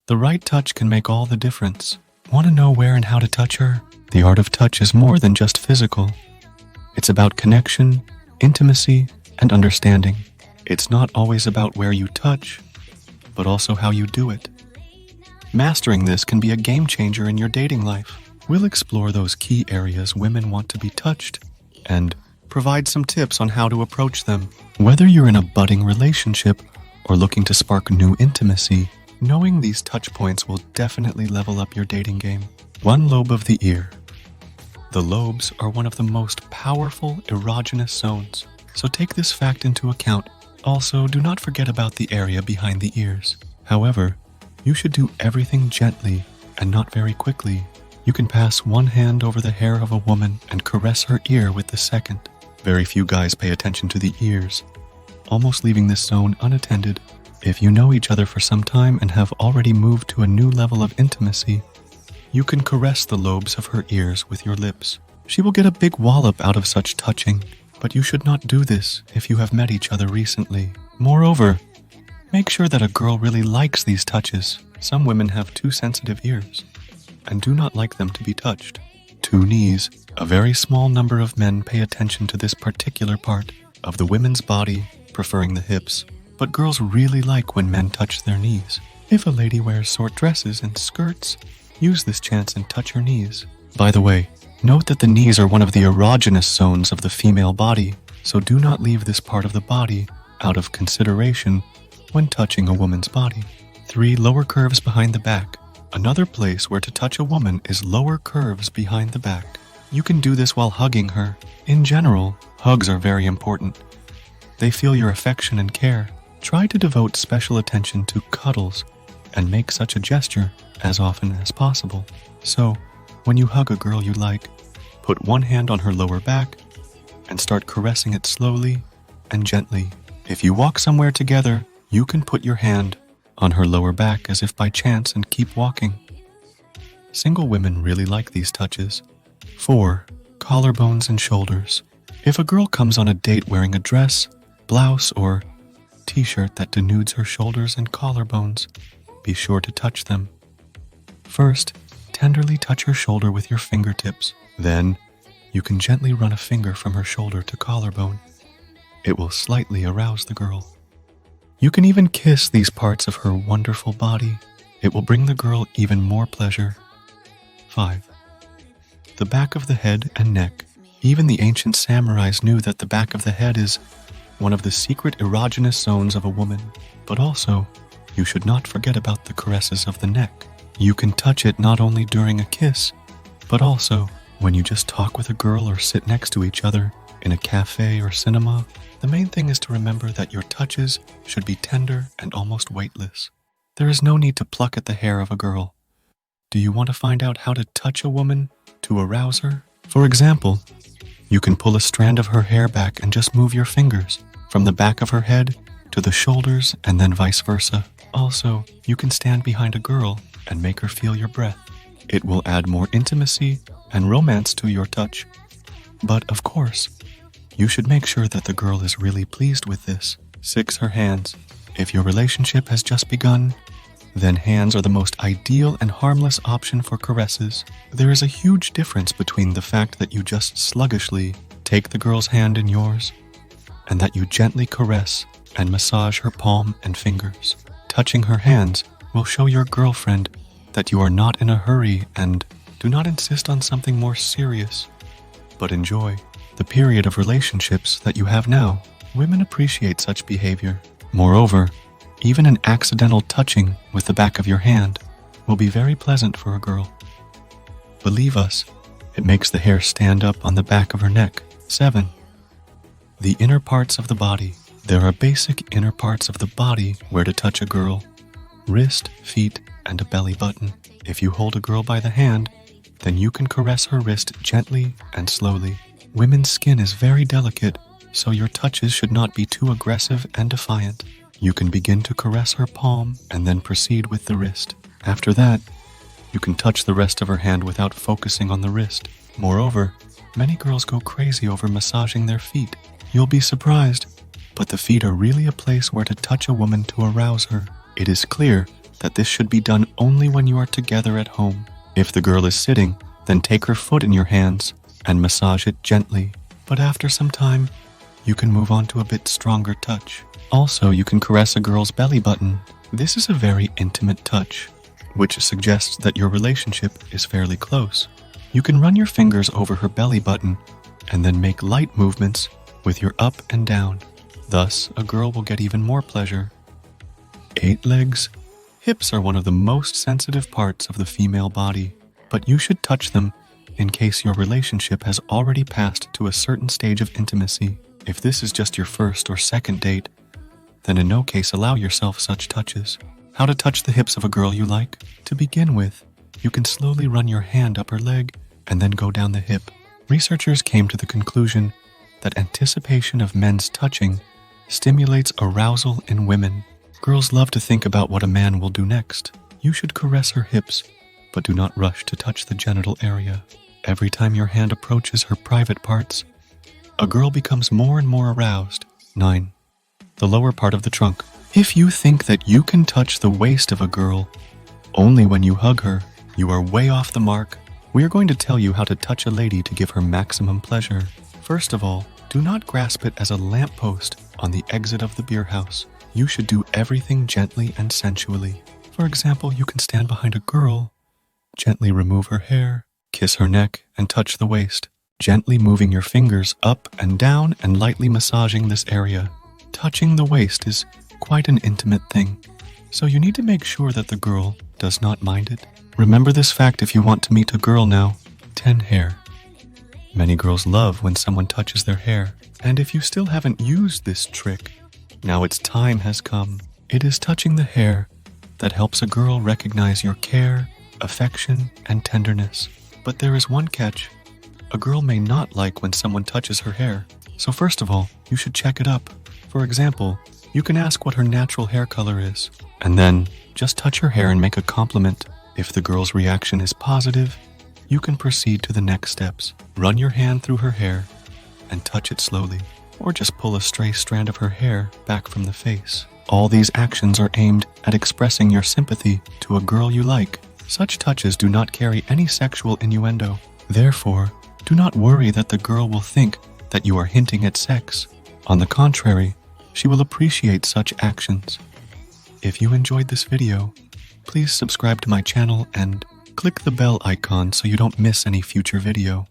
The right touch can make all the difference. Want to know where and how to touch her? The art of touch is more than just physical. It's about connection, intimacy, and understanding. It's not always about where you touch, but also how you do it. Mastering this can be a game changer in your dating life. We'll explore those key areas women want to be touched and provide some tips on how to approach them. Whether you're in a budding relationship or looking to spark new intimacy, knowing these touch points will definitely level up your dating game. One lobe of the ear. The lobes are one of the most powerful erogenous zones, so take this fact into account. Also, do not forget about the area behind the ears. However, you should do everything gently and not very quickly. You can pass one hand over the hair of a woman and caress her ear with the second. Very few guys pay attention to the ears, almost leaving this zone unattended. If you know each other for some time and have already moved to a new level of intimacy, you can caress the lobes of her ears with your lips. She will get a big wallop out of such touching, but you should not do this if you have met each other recently. Moreover, make sure that a girl really likes these touches. Some women have too sensitive ears and do not like them to be touched. 2 knees. A very small number of men pay attention to this particular part of the women's body, preferring the hips, but girls really like when men touch their knees. If a lady wears short dresses and skirts, use this chance and touch her knees. By the way, note that the knees are one of the erogenous zones of the female body, so do not leave this part of the body out of consideration when touching a woman's body. 3 lower curves behind the back. Another place where to touch a woman is lower curves behind the back. You can do this while hugging her. In general, hugs are very important. They feel your affection and care. Try to devote special attention to cuddles and make such a gesture as often as possible. So, when you hug a girl you like, put one hand on her lower back and start caressing it slowly and gently. If you walk somewhere together, you can put your hand on her lower back as if by chance and keep walking. Single women really like these touches. 4. Collarbones and shoulders. If a girl comes on a date wearing a dress, blouse, or t-shirt that denudes her shoulders and collarbones, be sure to touch them. First, tenderly touch her shoulder with your fingertips. Then, you can gently run a finger from her shoulder to collarbone. It will slightly arouse the girl. You can even kiss these parts of her wonderful body. It will bring the girl even more pleasure. 5. The back of the head and neck. Even the ancient samurais knew that the back of the head is one of the secret erogenous zones of a woman. But also, you should not forget about the caresses of the neck. You can touch it not only during a kiss, but also when you just talk with a girl or sit next to each other in a cafe or cinema. The main thing is to remember that your touches should be tender and almost weightless. There is no need to pluck at the hair of a girl. Do you want to find out how to touch a woman to arouse her? For example, you can pull a strand of her hair back and just move your fingers from the back of her head to the shoulders and then vice versa. Also, you can stand behind a girl and make her feel your breath. It will add more intimacy and romance to your touch. But of course, you should make sure that the girl is really pleased with this. 6. Her hands. If your relationship has just begun, then hands are the most ideal and harmless option for caresses. There is a huge difference between the fact that you just sluggishly take the girl's hand in yours and that you gently caress and massage her palm and fingers. Touching her hands will show your girlfriend that you are not in a hurry and do not insist on something more serious, but enjoy the period of relationships that you have now. Women appreciate such behavior. Moreover, even an accidental touching with the back of your hand will be very pleasant for a girl. Believe us, it makes the hair stand up on the back of her neck. 7. The inner parts of the body. There are basic inner parts of the body where to touch a girl: wrist, feet, and a belly button. If you hold a girl by the hand, then you can caress her wrist gently and slowly. Women's skin is very delicate, so your touches should not be too aggressive and defiant. You can begin to caress her palm and then proceed with the wrist. After that, you can touch the rest of her hand without focusing on the wrist. Moreover, many girls go crazy over massaging their feet. You'll be surprised, but the feet are really a place where to touch a woman to arouse her. It is clear that this should be done only when you are together at home. If the girl is sitting, then take her foot in your hands and massage it gently. But after some time, you can move on to a bit stronger touch. Also, you can caress a girl's belly button. This is a very intimate touch, which suggests that your relationship is fairly close. You can run your fingers over her belly button and then make light movements with your up and down. Thus, a girl will get even more pleasure. 8 legs. Hips are one of the most sensitive parts of the female body, but you should touch them in case your relationship has already passed to a certain stage of intimacy. If this is just your first or second date, then in no case allow yourself such touches. How to touch the hips of a girl you like? To begin with, you can slowly run your hand up her leg and then go down the hip. Researchers came to the conclusion that anticipation of men's touching stimulates arousal in women. Girls love to think about what a man will do next. You should caress her hips, but do not rush to touch the genital area. Every time your hand approaches her private parts, a girl becomes more and more aroused. 9. The lower part of the trunk. If you think that you can touch the waist of a girl only when you hug her, you are way off the mark. We are going to tell you how to touch a lady to give her maximum pleasure. First of all, do not grasp it as a lamppost on the exit of the beer house. You should do everything gently and sensually. For example, you can stand behind a girl, gently remove her hair, kiss her neck, and touch the waist, gently moving your fingers up and down and lightly massaging this area. Touching the waist is quite an intimate thing, so you need to make sure that the girl does not mind it. Remember this fact if you want to meet a girl now. 10. Hair. Many girls love when someone touches their hair, and if you still haven't used this trick, now its time has come. It is touching the hair that helps a girl recognize your care, affection, and tenderness. But there is one catch. A girl may not like when someone touches her hair, so first of all, you should check it up. For example, you can ask what her natural hair color is, and then just touch her hair and make a compliment. If the girl's reaction is positive, you can proceed to the next steps. Run your hand through her hair and touch it slowly, or just pull a stray strand of her hair back from the face. All these actions are aimed at expressing your sympathy to a girl you like. Such touches do not carry any sexual innuendo. Therefore, do not worry that the girl will think that you are hinting at sex. On the contrary, she will appreciate such actions. If you enjoyed this video, please subscribe to my channel and click the bell icon so you don't miss any future video.